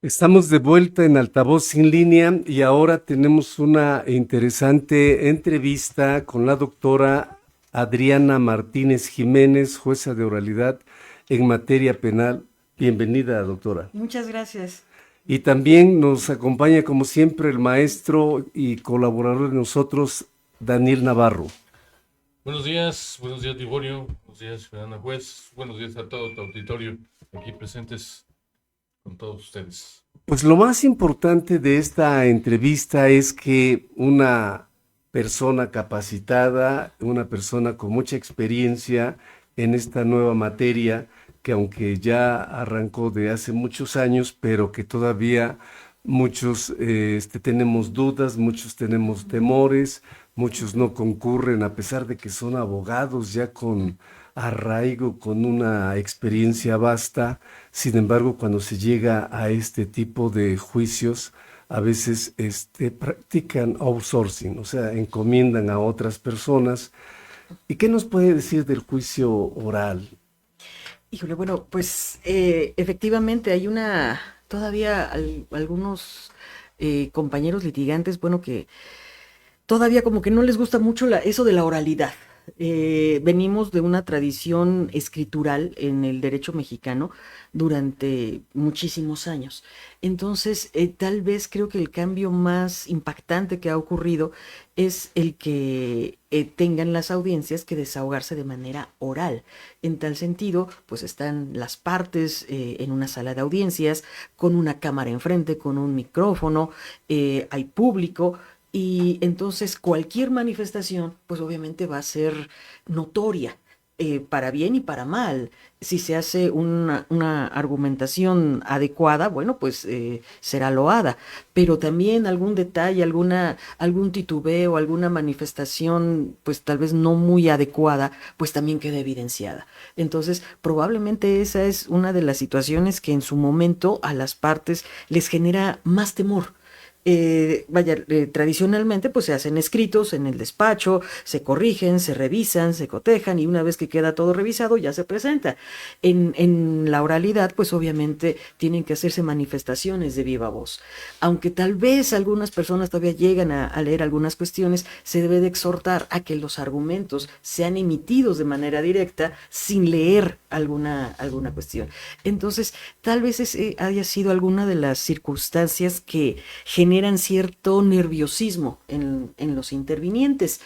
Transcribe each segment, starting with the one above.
Estamos de vuelta en Altavoz Sin Línea y ahora tenemos una interesante entrevista con la doctora Adriana Martínez Jiménez, jueza de oralidad en materia penal. Bienvenida, doctora. Muchas gracias. Y también nos acompaña, como siempre, el maestro y colaborador de nosotros, Daniel Navarro. Buenos días Liborio, buenos días Fernanda Juez, buenos días a todo tu auditorio aquí presentes con todos ustedes. Pues lo más importante de esta entrevista es que una persona capacitada, una persona con mucha experiencia en esta nueva materia, que aunque ya arrancó de hace muchos años, pero que todavía muchos tenemos dudas, muchos tenemos temores, muchos no concurren a pesar de que son abogados ya con arraigo, con una experiencia vasta. Sin embargo, cuando se llega a este tipo de juicios, a veces practican outsourcing, o sea, encomiendan a otras personas. ¿Y qué nos puede decir del juicio oral? Híjole, bueno, pues efectivamente hay todavía algunos compañeros litigantes, bueno, que todavía como que no les gusta mucho eso de la oralidad. Venimos de una tradición escritural en el derecho mexicano durante muchísimos años. Entonces, tal vez creo que el cambio más impactante que ha ocurrido es el que tengan las audiencias que desahogarse de manera oral. En tal sentido, pues están las partes en una sala de audiencias, con una cámara enfrente, con un micrófono, hay público. Y entonces cualquier manifestación, pues obviamente va a ser notoria, para bien y para mal. Si se hace una argumentación adecuada, bueno, pues será loada. Pero también algún detalle, algún titubeo, alguna manifestación, pues tal vez no muy adecuada, pues también queda evidenciada. Entonces, probablemente esa es una de las situaciones que en su momento a las partes les genera más temor. Tradicionalmente pues se hacen escritos en el despacho, se corrigen, se revisan, se cotejan y una vez que queda todo revisado ya se presenta. En la oralidad pues obviamente tienen que hacerse manifestaciones de viva voz. Aunque tal vez algunas personas todavía llegan a leer algunas cuestiones, se debe de exhortar a que los argumentos sean emitidos de manera directa sin leer alguna cuestión. Entonces, tal vez ese haya sido alguna de las circunstancias que generan cierto nerviosismo en los intervinientes,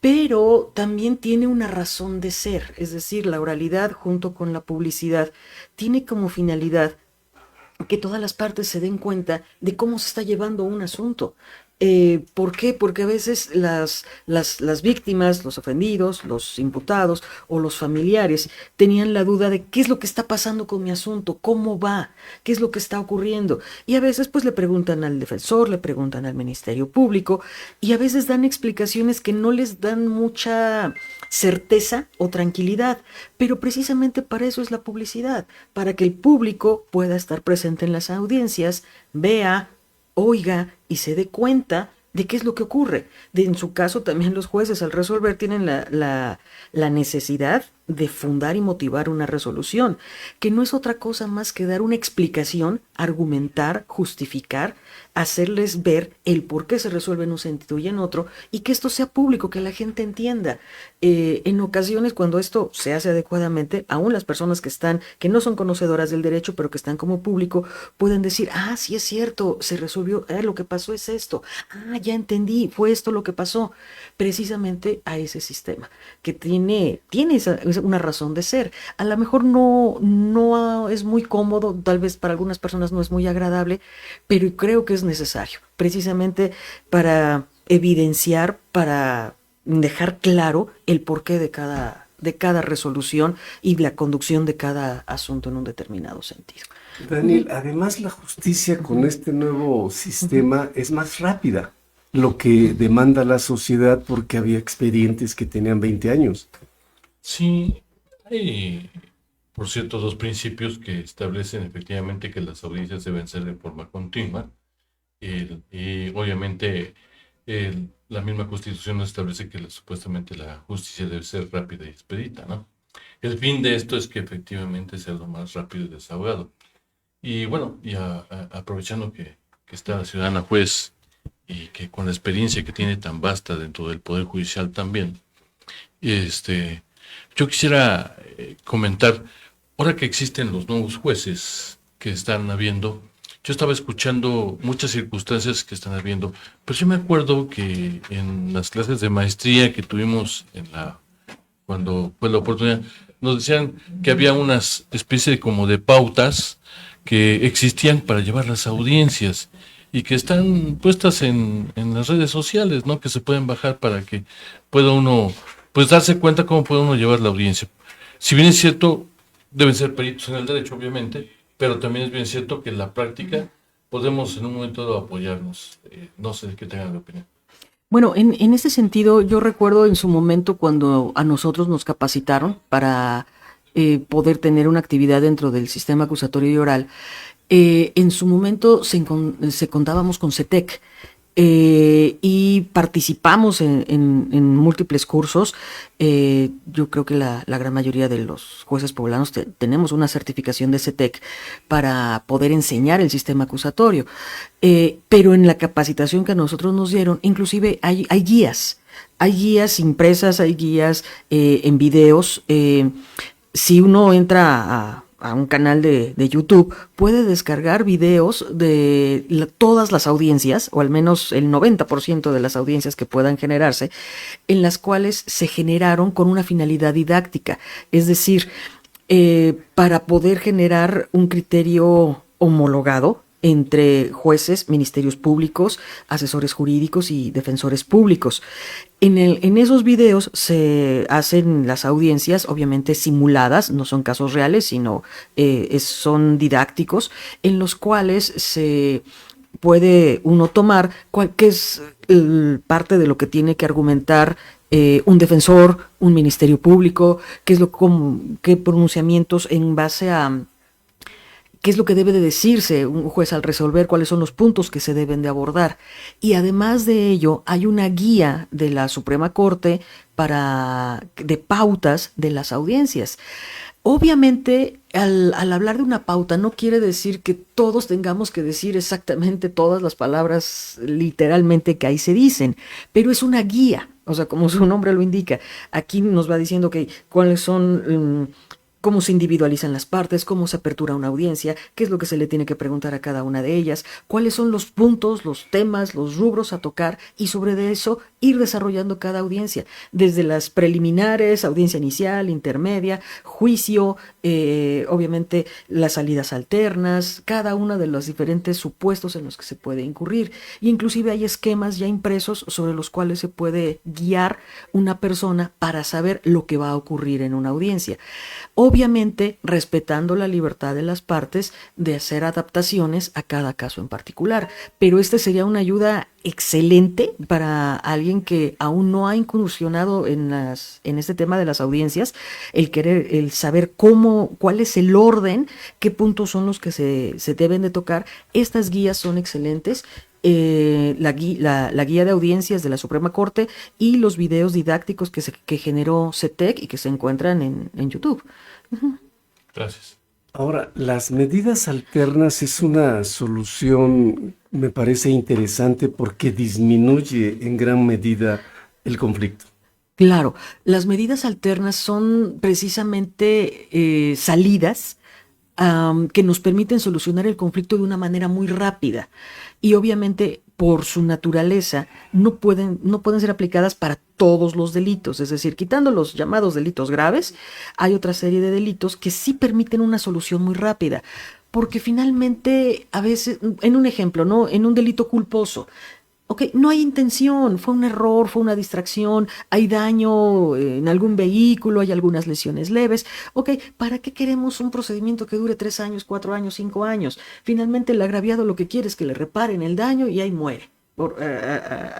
pero también tiene una razón de ser, es decir, la oralidad junto con la publicidad tiene como finalidad que todas las partes se den cuenta de cómo se está llevando un asunto. ¿Por qué? Porque a veces las víctimas, los ofendidos, los imputados o los familiares tenían la duda de qué es lo que está pasando con mi asunto, cómo va, qué es lo que está ocurriendo. Y a veces pues le preguntan al defensor, le preguntan al Ministerio Público y a veces dan explicaciones que no les dan mucha certeza o tranquilidad, pero precisamente para eso es la publicidad, para que el público pueda estar presente en las audiencias, vea, oiga y se dé cuenta de qué es lo que ocurre. En su caso, también los jueces al resolver tienen la necesidad de fundar y motivar una resolución, que no es otra cosa más que dar una explicación, argumentar, justificar, hacerles ver el por qué se resuelve en un sentido y en otro, y que esto sea público, que la gente entienda. En ocasiones, cuando esto se hace adecuadamente, aún las personas que no son conocedoras del derecho, pero que están como público, pueden decir, ah, sí es cierto, se resolvió, lo que pasó es esto, ah, ya entendí, fue esto lo que pasó, precisamente a ese sistema, que tiene una razón de ser. A lo mejor no es muy cómodo, tal vez para algunas personas no es muy agradable, pero creo que es necesario, precisamente para evidenciar, para dejar claro el porqué de cada resolución y la conducción de cada asunto en un determinado sentido. Daniel, además la justicia con este nuevo sistema es más rápida, lo que demanda la sociedad porque había expedientes que tenían 20 años. Sí, hay, por cierto, dos principios que establecen efectivamente que las audiencias deben ser de forma continua. Y obviamente la misma Constitución nos establece que supuestamente la justicia debe ser rápida y expedita, ¿no? El fin de esto es que efectivamente sea lo más rápido y desahogado. Y bueno, aprovechando que está la ciudadana juez y que con la experiencia que tiene tan vasta dentro del Poder Judicial también, este, yo quisiera comentar, ahora que existen los nuevos jueces que están habiendo, yo estaba escuchando muchas circunstancias que están habiendo, pero yo me acuerdo que en las clases de maestría que tuvimos cuando fue la oportunidad, nos decían que había unas especies como de pautas que existían para llevar las audiencias y que están puestas en las redes sociales, ¿no? Que se pueden bajar para que pueda uno, pues darse cuenta cómo puede uno llevar la audiencia. Si bien es cierto, deben ser peritos en el derecho, obviamente, pero también es bien cierto que en la práctica podemos en un momento dado apoyarnos. No sé qué tengan de opinión. Bueno, en ese sentido, yo recuerdo en su momento cuando a nosotros nos capacitaron para poder tener una actividad dentro del sistema acusatorio y oral. En su momento se contábamos con CETEC y participamos en múltiples cursos. Yo creo que la gran mayoría de los jueces poblanos tenemos una certificación de CETEC para poder enseñar el sistema acusatorio. Pero en la capacitación que a nosotros nos dieron, inclusive hay guías. Hay guías impresas, hay guías en videos. Si uno entra a un canal de YouTube, puede descargar videos de todas las audiencias, o al menos el 90% de las audiencias que puedan generarse, en las cuales se generaron con una finalidad didáctica. Es decir, para poder generar un criterio homologado entre jueces, ministerios públicos, asesores jurídicos y defensores públicos. En esos videos se hacen las audiencias, obviamente simuladas, no son casos reales, sino son didácticos, en los cuales se puede uno tomar qué es parte de lo que tiene que argumentar un defensor, un ministerio público, qué pronunciamientos en base a qué es lo que debe de decirse un juez al resolver, cuáles son los puntos que se deben de abordar. Y además de ello, hay una guía de la Suprema Corte de pautas de las audiencias. Obviamente, al hablar de una pauta no quiere decir que todos tengamos que decir exactamente todas las palabras literalmente que ahí se dicen, pero es una guía, o sea, como su nombre lo indica. Aquí nos va diciendo que cuáles son cómo se individualizan las partes, cómo se apertura una audiencia, qué es lo que se le tiene que preguntar a cada una de ellas, cuáles son los puntos, los temas, los rubros a tocar y sobre eso ir desarrollando cada audiencia, desde las preliminares, audiencia inicial, intermedia, juicio, obviamente las salidas alternas, cada uno de los diferentes supuestos en los que se puede incurrir. Y inclusive hay esquemas ya impresos sobre los cuales se puede guiar una persona para saber lo que va a ocurrir en una audiencia. Obviamente respetando la libertad de las partes de hacer adaptaciones a cada caso en particular, pero esta sería una ayuda excelente para alguien que aún no ha incursionado en este tema de las audiencias, el saber cuál es el orden, qué puntos son los que se deben de tocar. Estas guías son excelentes. La guía de audiencias de la Suprema Corte y los videos didácticos que generó CETEC y que se encuentran en YouTube. Uh-huh. Gracias. Ahora, las medidas alternas es una solución, me parece interesante porque disminuye en gran medida el conflicto. Claro, las medidas alternas son precisamente salidas que nos permiten solucionar el conflicto de una manera muy rápida y obviamente por su naturaleza no pueden ser aplicadas para todos los delitos, es decir, quitando los llamados delitos graves, hay otra serie de delitos que sí permiten una solución muy rápida, porque finalmente a veces, en un ejemplo, ¿no? En un delito culposo, ok, no hay intención, fue un error, fue una distracción, hay daño en algún vehículo, hay algunas lesiones leves. Ok, ¿para qué queremos un procedimiento que dure 3 años, 4 años, 5 años? Finalmente el agraviado lo que quiere es que le reparen el daño y ahí muere.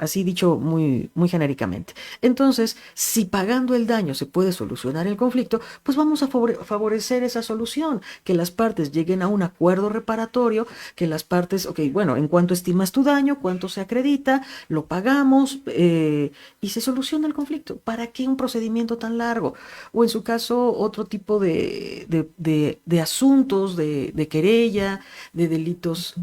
así dicho muy genéricamente. Entonces, si pagando el daño se puede solucionar el conflicto, pues vamos a favorecer esa solución, que las partes lleguen a un acuerdo reparatorio, que las partes, ok, bueno, en cuánto estimas tu daño, cuánto se acredita, lo pagamos y se soluciona el conflicto. ¿Para qué un procedimiento tan largo? O en su caso, otro tipo de asuntos, de querella, de delitos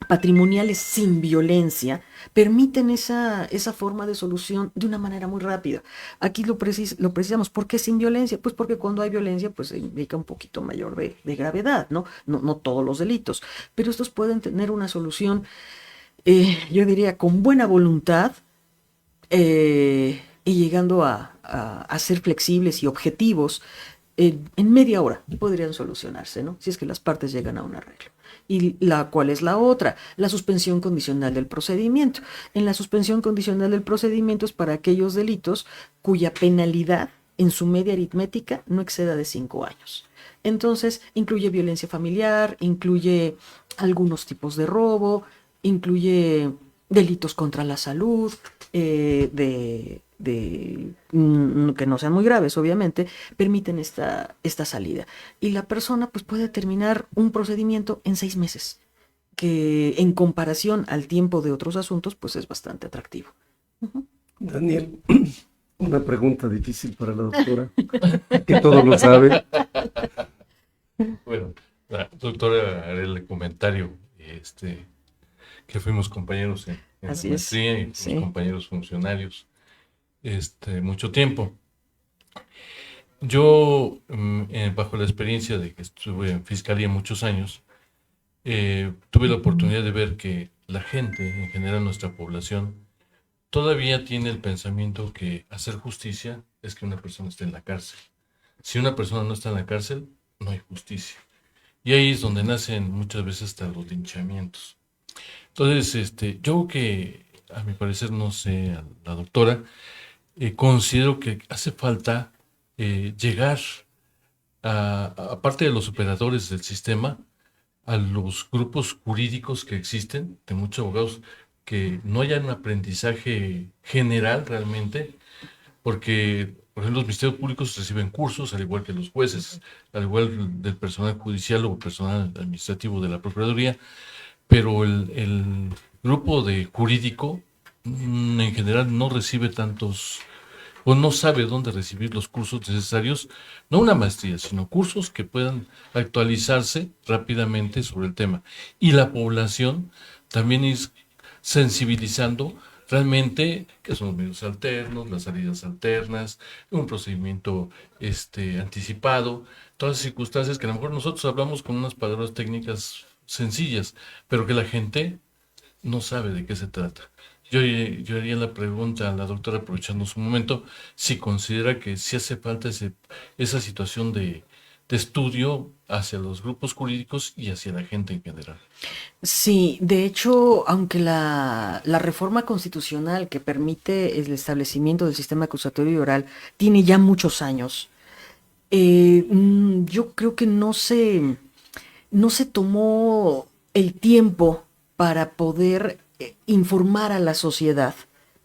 patrimoniales sin violencia, permiten esa forma de solución de una manera muy rápida. Aquí lo precisamos. ¿Por qué sin violencia? Pues porque cuando hay violencia, pues se indica un poquito mayor de gravedad, ¿no? No todos los delitos, pero estos pueden tener una solución, yo diría, con buena voluntad, y llegando a ser flexibles y objetivos, en media hora podrían solucionarse, ¿no? Si es que las partes llegan a un arreglo. ¿Y cuál es la otra? La suspensión condicional del procedimiento. En la suspensión condicional del procedimiento es para aquellos delitos cuya penalidad en su media aritmética no exceda de 5 años. Entonces, incluye violencia familiar, incluye algunos tipos de robo, incluye delitos contra la salud, que no sean muy graves, obviamente, permiten esta salida. Y la persona pues puede terminar un procedimiento en 6 meses, que en comparación al tiempo de otros asuntos, pues es bastante atractivo. Uh-huh. Daniel, una pregunta difícil para la doctora, que todo lo sabe. Bueno, la doctora haré el comentario, que fuimos compañeros en la maestría y fuimos compañeros funcionarios mucho tiempo. Yo, bajo la experiencia de que estuve en fiscalía muchos años, tuve la oportunidad de ver que la gente, en general nuestra población, todavía tiene el pensamiento que hacer justicia es que una persona esté en la cárcel. Si una persona no está en la cárcel, no hay justicia. Y ahí es donde nacen muchas veces hasta los linchamientos. Entonces, yo que, a mi parecer, no sé, a la doctora, considero que hace falta llegar aparte de los operadores del sistema, a los grupos jurídicos que existen, de muchos abogados, que no haya un aprendizaje general realmente, porque, por ejemplo, los ministerios públicos reciben cursos, al igual que los jueces, al igual del personal judicial o personal administrativo de la Procuraduría, pero el grupo de jurídico en general no recibe tantos, o no sabe dónde recibir los cursos necesarios, no una maestría, sino cursos que puedan actualizarse rápidamente sobre el tema. Y la población también es sensibilizando realmente qué son los medios alternos, las salidas alternas, un procedimiento anticipado, todas las circunstancias que a lo mejor nosotros hablamos con unas palabras técnicas sencillas, pero que la gente no sabe de qué se trata. Yo haría la pregunta a la doctora, aprovechando su momento, si considera que sí hace falta esa situación de estudio hacia los grupos jurídicos y hacia la gente en general. Sí, de hecho, aunque la reforma constitucional que permite el establecimiento del sistema acusatorio y oral tiene ya muchos años, yo creo que no se tomó el tiempo para poder informar a la sociedad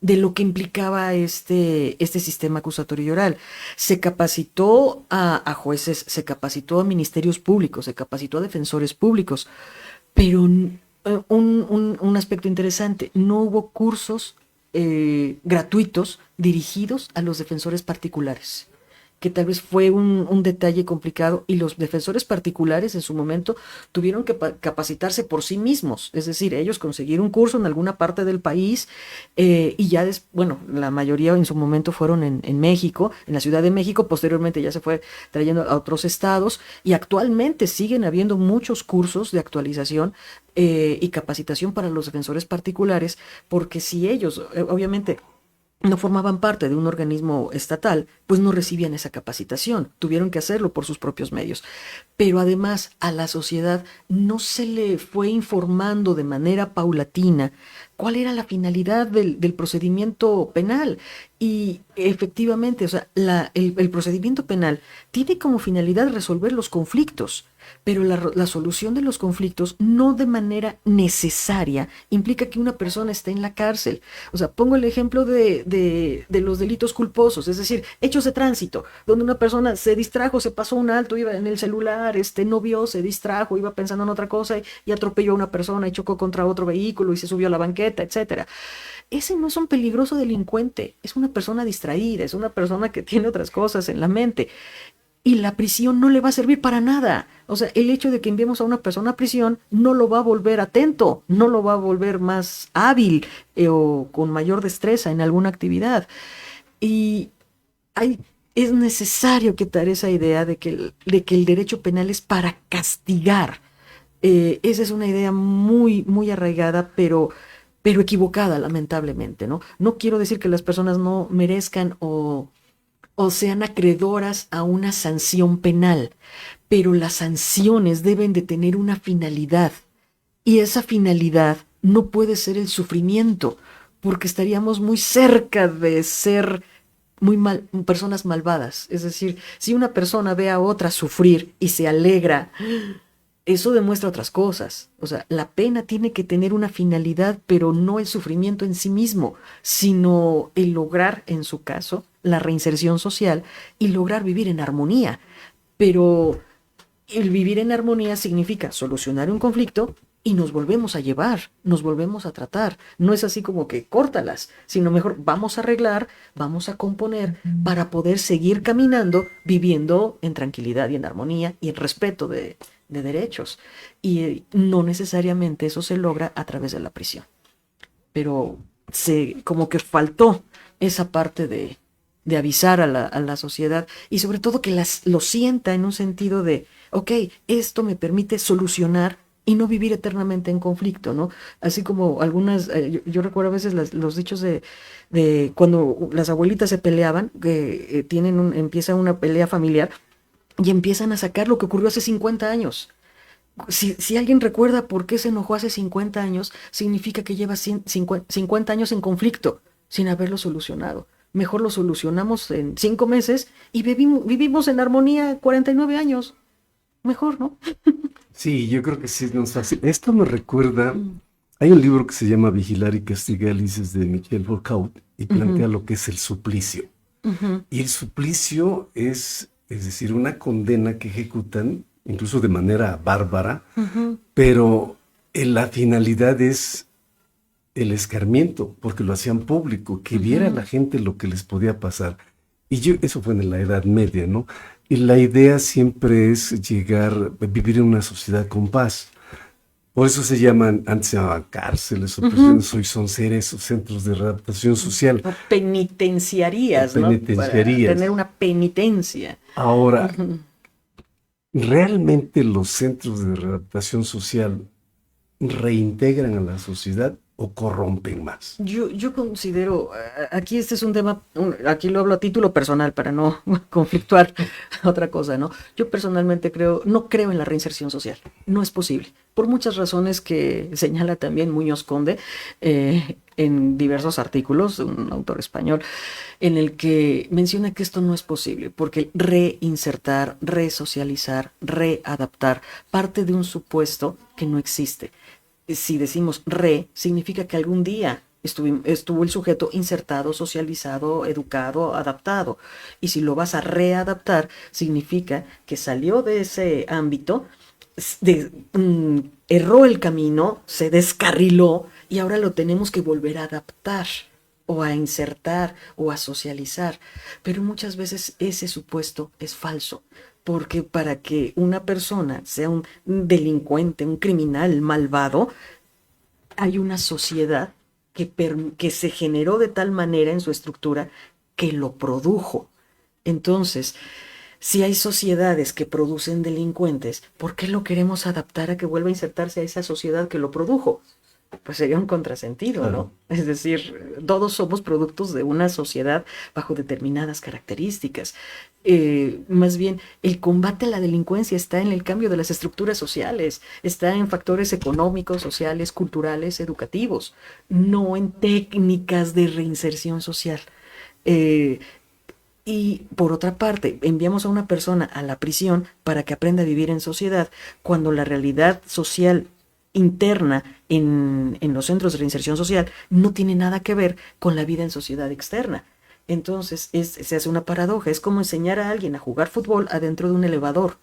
de lo que implicaba este sistema acusatorio y oral. Se capacitó a jueces, se capacitó a ministerios públicos, se capacitó a defensores públicos, pero un aspecto interesante, no hubo cursos gratuitos dirigidos a los defensores particulares, que tal vez fue un detalle complicado, y los defensores particulares en su momento tuvieron que capacitarse por sí mismos, es decir, ellos consiguieron un curso en alguna parte del país, y ya, la mayoría en su momento fueron en México, en la Ciudad de México, posteriormente ya se fue trayendo a otros estados, y actualmente siguen habiendo muchos cursos de actualización y capacitación para los defensores particulares, porque si ellos, obviamente, no formaban parte de un organismo estatal, pues no recibían esa capacitación, tuvieron que hacerlo por sus propios medios. Pero además a la sociedad no se le fue informando de manera paulatina cuál era la finalidad del procedimiento penal. Y efectivamente, o sea, el procedimiento penal tiene como finalidad resolver los conflictos. pero la solución de los conflictos no de manera necesaria implica que una persona esté en la cárcel. O sea, pongo el ejemplo de los delitos culposos, es decir, hechos de tránsito, donde una persona se distrajo, se pasó un alto, iba en el celular, no vio, se distrajo, iba pensando en otra cosa y atropelló a una persona y chocó contra otro vehículo y se subió a la banqueta, etcétera. Ese no es un peligroso delincuente, es una persona distraída, es una persona que tiene otras cosas en la mente. Y la prisión no le va a servir para nada. O sea, el hecho de que enviemos a una persona a prisión no lo va a volver atento, no lo va a volver más hábil o con mayor destreza en alguna actividad. Y es necesario quitar esa idea de que el derecho penal es para castigar. Esa es una idea muy, muy arraigada, pero equivocada, lamentablemente, ¿no? No quiero decir que las personas no merezcan o sean acreedoras a una sanción penal, pero las sanciones deben de tener una finalidad, y esa finalidad no puede ser el sufrimiento, porque estaríamos muy cerca de ser personas malvadas. Es decir, si una persona ve a otra sufrir y se alegra, eso demuestra otras cosas. O sea, la pena tiene que tener una finalidad, pero no el sufrimiento en sí mismo, sino el lograr, en su caso, la reinserción social y lograr vivir en armonía. Pero el vivir en armonía significa solucionar un conflicto y nos volvemos a llevar, nos volvemos a tratar. No es así como que córtalas, sino mejor vamos a arreglar, vamos a componer para poder seguir caminando, viviendo en tranquilidad y en armonía y en respeto de derechos. Y no necesariamente eso se logra a través de la prisión. Pero como que faltó esa parte de avisar a la sociedad y sobre todo que lo sienta en un sentido de, ok, esto me permite solucionar y no vivir eternamente en conflicto, ¿no? Así como algunas, yo recuerdo a veces los dichos de cuando las abuelitas se peleaban, que empieza una pelea familiar y empiezan a sacar lo que ocurrió hace 50 años. Si alguien recuerda por qué se enojó hace 50 años, significa que lleva 50 años en conflicto sin haberlo solucionado. Mejor lo solucionamos en 5 meses y vivimos en armonía 49 años. Mejor, ¿no? Sí, yo creo que sí es más fácil. Esto me recuerda, hay un libro que se llama Vigilar y castigar, es de Michel Foucault, y plantea lo que es el suplicio. Y el suplicio es decir, una condena que ejecutan, incluso de manera bárbara, pero la finalidad es el escarmiento, porque lo hacían público, que viera la gente lo que les podía pasar. Y eso fue en la Edad Media, ¿no? Y la idea siempre es vivir en una sociedad con paz. Por eso antes se llamaban cárceles o prisiones, hoy son seres o centros de readaptación social. O penitenciarías, ¿no? Para tener una penitencia. Ahora, ¿realmente los centros de readaptación social reintegran a la sociedad o corrompen más? Yo considero, aquí este es un tema, aquí lo hablo a título personal para no conflictuar otra cosa, ¿no? Yo personalmente no creo en la reinserción social, no es posible, por muchas razones que señala también Muñoz Conde en diversos artículos, un autor español, en el que menciona que esto no es posible, porque reinsertar, resocializar, readaptar, parte de un supuesto que no existe. Si decimos significa que algún día estuvo el sujeto insertado, socializado, educado, adaptado. Y si lo vas a readaptar, significa que salió de ese ámbito, erró el camino, se descarriló y ahora lo tenemos que volver a adaptar o a insertar o a socializar. Pero muchas veces ese supuesto es falso. Porque para que una persona sea un delincuente, un criminal malvado, hay una sociedad que se generó de tal manera en su estructura que lo produjo. Entonces, si hay sociedades que producen delincuentes, ¿por qué lo queremos adaptar a que vuelva a insertarse a esa sociedad que lo produjo? Pues sería un contrasentido, claro, ¿no? Es decir, todos somos productos de una sociedad bajo determinadas características. Más bien, el combate a la delincuencia está en el cambio de las estructuras sociales, está en factores económicos, sociales, culturales, educativos, no en técnicas de reinserción social. Y por otra parte, enviamos a una persona a la prisión para que aprenda a vivir en sociedad, cuando la realidad social interna en los centros de reinserción social no tiene nada que ver con la vida en sociedad externa. Entonces se hace una paradoja, es como enseñar a alguien a jugar fútbol adentro de un elevador.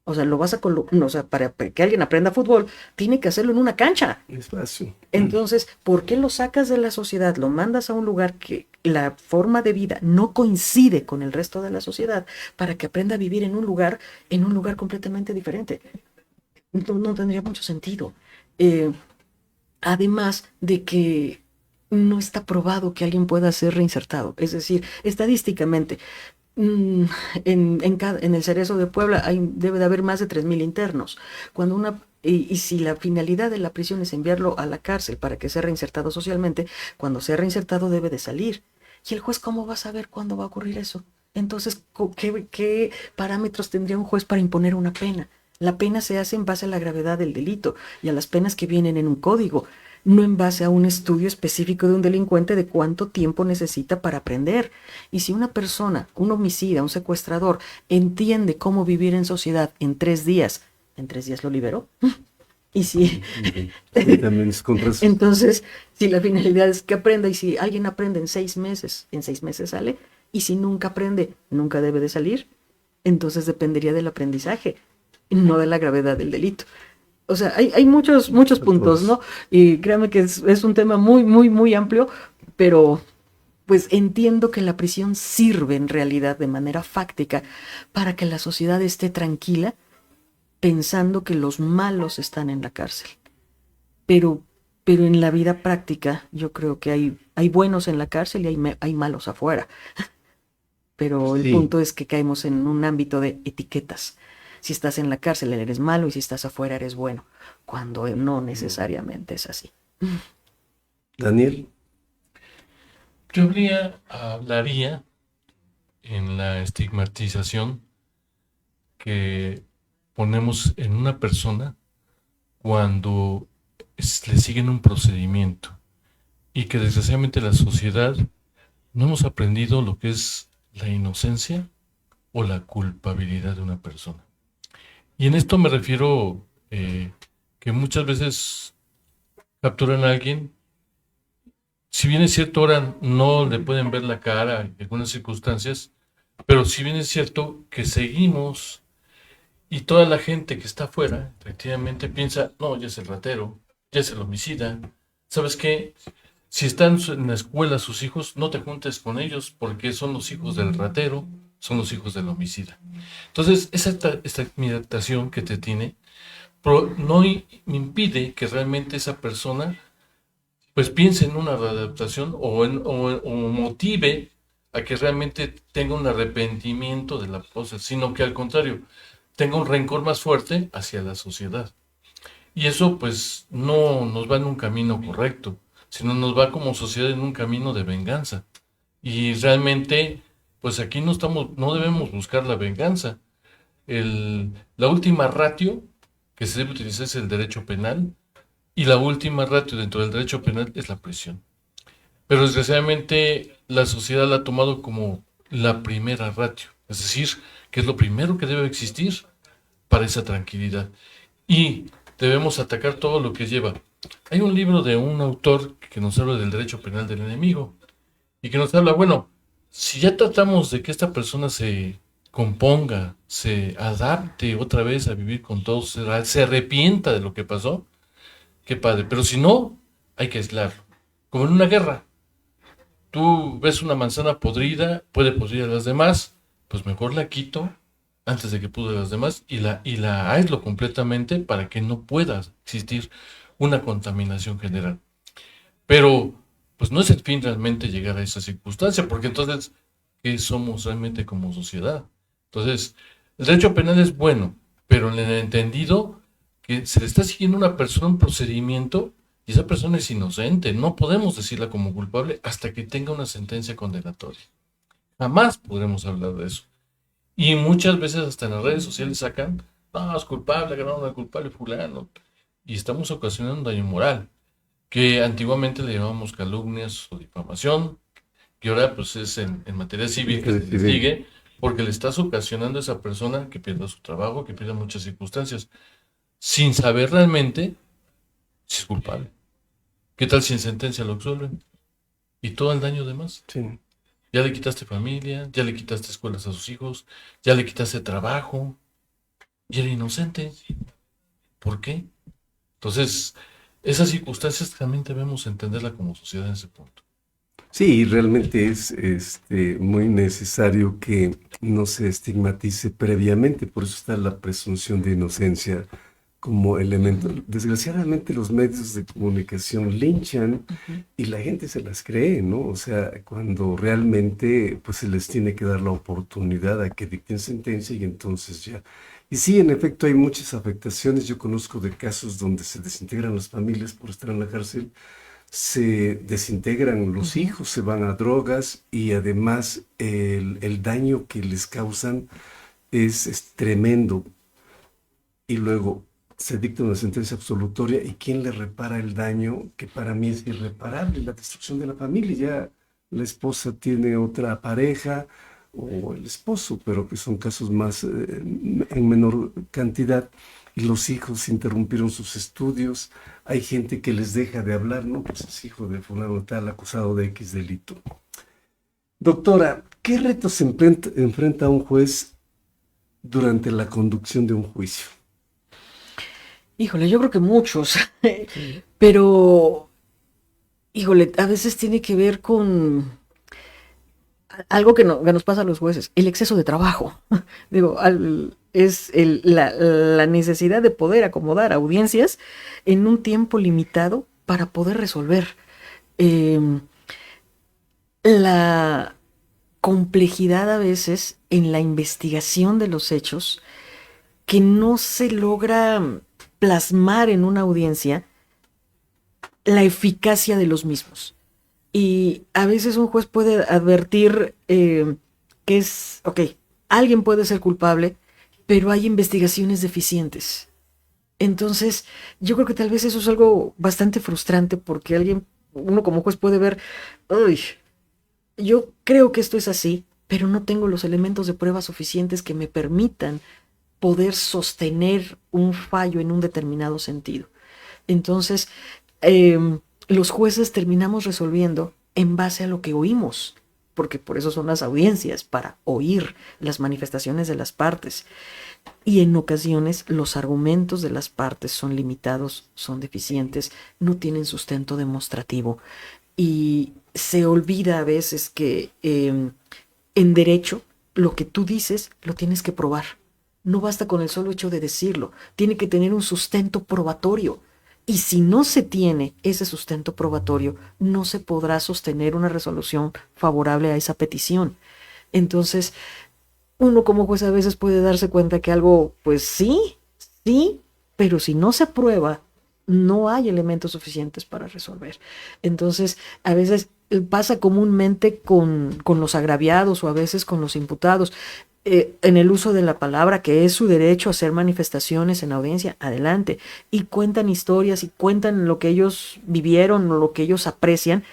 O sea, lo vas a o sea, para que alguien aprenda fútbol, tiene que hacerlo en una cancha. Espacio. Entonces, ¿por qué lo sacas de la sociedad? Lo mandas a un lugar que la forma de vida no coincide con el resto de la sociedad para que aprenda a vivir en un lugar completamente diferente. No tendría mucho sentido. Además de que no está probado que alguien pueda ser reinsertado. Es decir, estadísticamente, en el Cerezo de Puebla debe de haber más de 3,000 internos. Y si la finalidad de la prisión es enviarlo a la cárcel para que sea reinsertado socialmente, cuando sea reinsertado debe de salir. ¿Y el juez cómo va a saber cuándo va a ocurrir eso? Entonces, ¿qué parámetros tendría un juez para imponer una pena? La pena se hace en base a la gravedad del delito y a las penas que vienen en un código, no en base a un estudio específico de un delincuente de cuánto tiempo necesita para aprender. Y si una persona, un homicida, un secuestrador, entiende cómo vivir en sociedad en 3 días, ¿en 3 días lo liberó? Y si También es contra eso. entonces, si la finalidad es que aprenda, y si alguien aprende en 6 meses sale, y si nunca aprende, nunca debe de salir, entonces dependería del aprendizaje, no de la gravedad del delito. O sea, hay muchos puntos, ¿no? Y créame que es un tema muy, muy, muy amplio, pero pues entiendo que la prisión sirve en realidad de manera fáctica para que la sociedad esté tranquila pensando que los malos están en la cárcel. Pero en la vida práctica yo creo que hay buenos en la cárcel y hay malos afuera. Pero el punto es que caemos en un ámbito de etiquetas. Si estás en la cárcel eres malo y si estás afuera eres bueno, cuando no necesariamente es así. Daniel. Yo hablaría en la estigmatización que ponemos en una persona cuando le siguen un procedimiento y que desgraciadamente la sociedad no hemos aprendido lo que es la inocencia o la culpabilidad de una persona. Y en esto me refiero que muchas veces capturan a alguien, si bien es cierto ahora no le pueden ver la cara en algunas circunstancias, pero si bien es cierto que seguimos y toda la gente que está afuera efectivamente piensa, no, ya es el ratero, ya es el homicida, ¿sabes qué? Si están en la escuela sus hijos, no te juntes con ellos porque son los hijos del ratero, son los hijos del homicida. Entonces, esta estigmatización que te tiene no impide que realmente esa persona pues piense en una readaptación o motive a que realmente tenga un arrepentimiento de la cosa, sino que al contrario, tenga un rencor más fuerte hacia la sociedad. Y eso pues no nos va en un camino correcto, sino nos va como sociedad en un camino de venganza. Y realmente, pues aquí no debemos buscar la venganza. La última ratio que se debe utilizar es el derecho penal, y la última ratio dentro del derecho penal es la prisión. Pero desgraciadamente la sociedad la ha tomado como la primera ratio, es decir, que es lo primero que debe existir para esa tranquilidad. Y debemos atacar todo lo que lleva. Hay un libro de un autor que nos habla del derecho penal del enemigo y que nos habla, bueno, si ya tratamos de que esta persona se componga, se adapte otra vez a vivir con todos, se arrepienta de lo que pasó, qué padre. Pero si no, hay que aislarlo. Como en una guerra. Tú ves una manzana podrida, puede podrir a las demás, pues mejor la quito antes de que pudra a las demás y la aíslo completamente para que no pueda existir una contaminación general. Pero, pues no es el fin realmente llegar a esa circunstancia, porque entonces, ¿qué somos realmente como sociedad? Entonces, el derecho penal es bueno, pero en el entendido que se le está siguiendo a una persona un procedimiento y esa persona es inocente. No podemos decirla como culpable hasta que tenga una sentencia condenatoria. Jamás podremos hablar de eso. Y muchas veces hasta en las redes sociales sacan, no, es culpable, ganaron al culpable fulano. Y estamos ocasionando un daño moral, que antiguamente le llamábamos calumnias o difamación, Y ahora pues es en materia civil que se sigue porque le estás ocasionando a esa persona que pierda su trabajo, que pierda muchas circunstancias, sin saber realmente si es culpable. ¿Qué tal si en sentencia lo absuelven? Y todo el daño demás. Sí. Ya le quitaste familia, ya le quitaste escuelas a sus hijos, ya le quitaste trabajo, y era inocente. ¿Por qué? Entonces, esas circunstancias también debemos entenderla como sociedad en ese punto. Sí, realmente es muy necesario que no se estigmatice previamente, por eso está la presunción de inocencia como elemento. Desgraciadamente los medios de comunicación linchan y la gente se las cree, ¿no? O sea, cuando realmente pues se les tiene que dar la oportunidad a que dicten sentencia y entonces ya. Y sí, en efecto hay muchas afectaciones. Yo conozco de casos donde se desintegran las familias por estar en la cárcel, se desintegran los hijos, se van a drogas y además el daño que les causan es tremendo. Y luego se dicta una sentencia absolutoria y ¿quién le repara el daño que para mí es irreparable? La destrucción de la familia. Ya la esposa tiene otra pareja o el esposo, pero que son casos más en menor cantidad. Y los hijos interrumpieron sus estudios. Hay gente que les deja de hablar, ¿no? Pues es hijo de fulano tal acusado de X delito. Doctora, ¿qué retos enfrenta un juez durante la conducción de un juicio? Híjole, yo creo que muchos, pero, híjole, a veces tiene que ver con algo que nos pasa a los jueces, el exceso de trabajo. Digo, es la necesidad de poder acomodar audiencias en un tiempo limitado para poder resolver. Eh, la complejidad a veces en la investigación de los hechos que no se logra plasmar en una audiencia la eficacia de los mismos. Y a veces un juez puede advertir que es, ok, alguien puede ser culpable, pero hay investigaciones deficientes. Entonces, yo creo que tal vez eso es algo bastante frustrante porque uno como juez puede ver, uy, yo creo que esto es así, pero no tengo los elementos de prueba suficientes que me permitan poder sostener un fallo en un determinado sentido. Entonces, los jueces terminamos resolviendo en base a lo que oímos, porque por eso son las audiencias, para oír las manifestaciones de las partes. Y en ocasiones los argumentos de las partes son limitados, son deficientes, no tienen sustento demostrativo. Y se olvida a veces que en derecho lo que tú dices lo tienes que probar. No basta con el solo hecho de decirlo, tiene que tener un sustento probatorio. Y si no se tiene ese sustento probatorio, no se podrá sostener una resolución favorable a esa petición. Entonces, uno como juez a veces puede darse cuenta que algo, pues sí, pero si no se prueba, no hay elementos suficientes para resolver. Entonces, a veces pasa comúnmente con los agraviados o a veces con los imputados. En el uso de la palabra, que es su derecho a hacer manifestaciones en audiencia, adelante, y cuentan historias y cuentan lo que ellos vivieron o lo que ellos aprecian,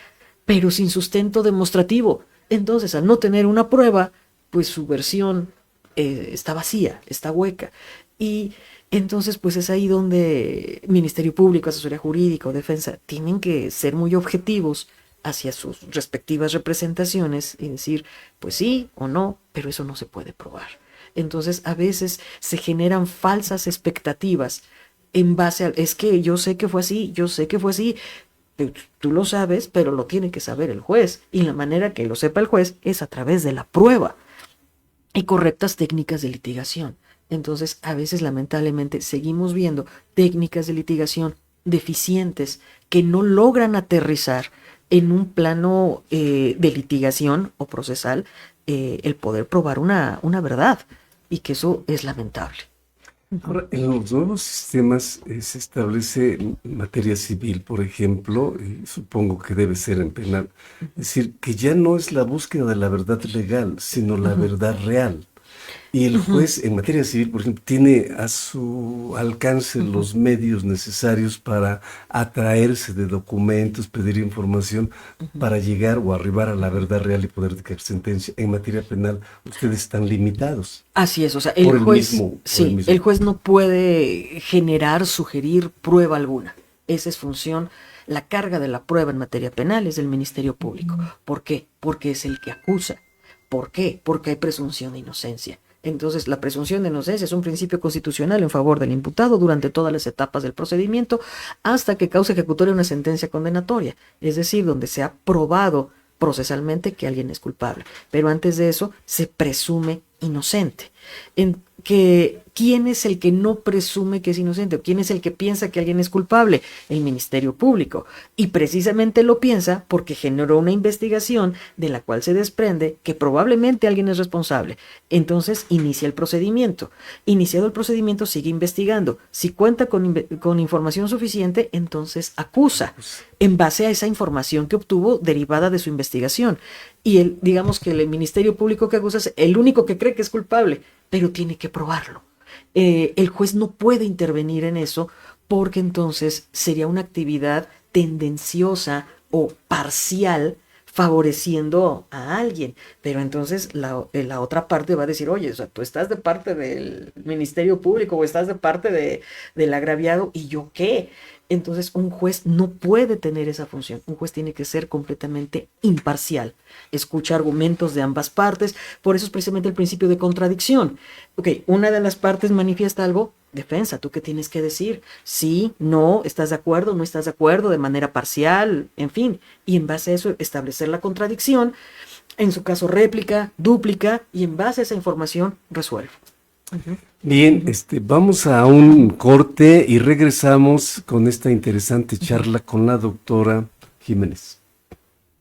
pero sin sustento demostrativo. Entonces, al no tener una prueba, pues su versión está vacía, está hueca. Y entonces, pues es ahí donde Ministerio Público, Asesoría Jurídica o Defensa tienen que ser muy objetivos hacia sus respectivas representaciones y decir, pues sí o no, pero eso no se puede probar. Entonces, a veces se generan falsas expectativas en base a, es que yo sé que fue así, yo sé que fue así. Tú lo sabes, pero lo tiene que saber el juez. Y la manera que lo sepa el juez es a través de la prueba y correctas técnicas de litigación. Entonces, a veces, lamentablemente, seguimos viendo técnicas de litigación deficientes que no logran aterrizar en un plano de litigación o procesal el poder probar una verdad, y que eso es lamentable. Ahora, en los nuevos sistemas se establece en materia civil, por ejemplo, y supongo que debe ser en penal, es decir, que ya no es la búsqueda de la verdad legal, sino la verdad real. Y el juez en materia civil, por ejemplo, tiene a su alcance los medios necesarios para atraerse de documentos, pedir información para llegar o arribar a la verdad real y poder dictar sentencia. En materia penal, ustedes están limitados. Así es, o sea, Por el el juez, mismo- por el sí, mismo. el juez no puede generar, sugerir prueba alguna. Esa es función, la carga de la prueba en materia penal es del Ministerio Público. ¿Por qué? Porque es el que acusa. ¿Por qué? Porque hay presunción de inocencia. Entonces, la presunción de inocencia es un principio constitucional en favor del imputado durante todas las etapas del procedimiento hasta que cause ejecutoria una sentencia condenatoria, es decir, donde se ha probado procesalmente que alguien es culpable. Pero antes de eso, se presume inocente. ¿Quién es el que no presume que es inocente? ¿Quién es el que piensa que alguien es culpable? El Ministerio Público. Y precisamente lo piensa porque generó una investigación de la cual se desprende que probablemente alguien es responsable. Entonces inicia el procedimiento. Iniciado el procedimiento, sigue investigando. Si cuenta con información suficiente, entonces acusa en base a esa información que obtuvo derivada de su investigación. Y digamos que el Ministerio Público que acusa es el único que cree que es culpable, pero tiene que probarlo. El juez no puede intervenir en eso porque entonces sería una actividad tendenciosa o parcial favoreciendo a alguien. Pero entonces la otra parte va a decir, oye, o sea, tú estás de parte del Ministerio Público o estás de parte del agraviado, ¿y yo qué? Entonces un juez no puede tener esa función. Un juez tiene que ser completamente imparcial. Escucha argumentos de ambas partes. Por eso es precisamente el principio de contradicción. Ok, una de las partes manifiesta algo, defensa, ¿tú qué tienes que decir? Sí, no, ¿estás de acuerdo? ¿No estás de acuerdo? De manera parcial, en fin. Y en base a eso establecer la contradicción, en su caso réplica, dúplica, y en base a esa información resuelve. Bien, vamos a un corte y regresamos con esta interesante charla con la doctora Jiménez.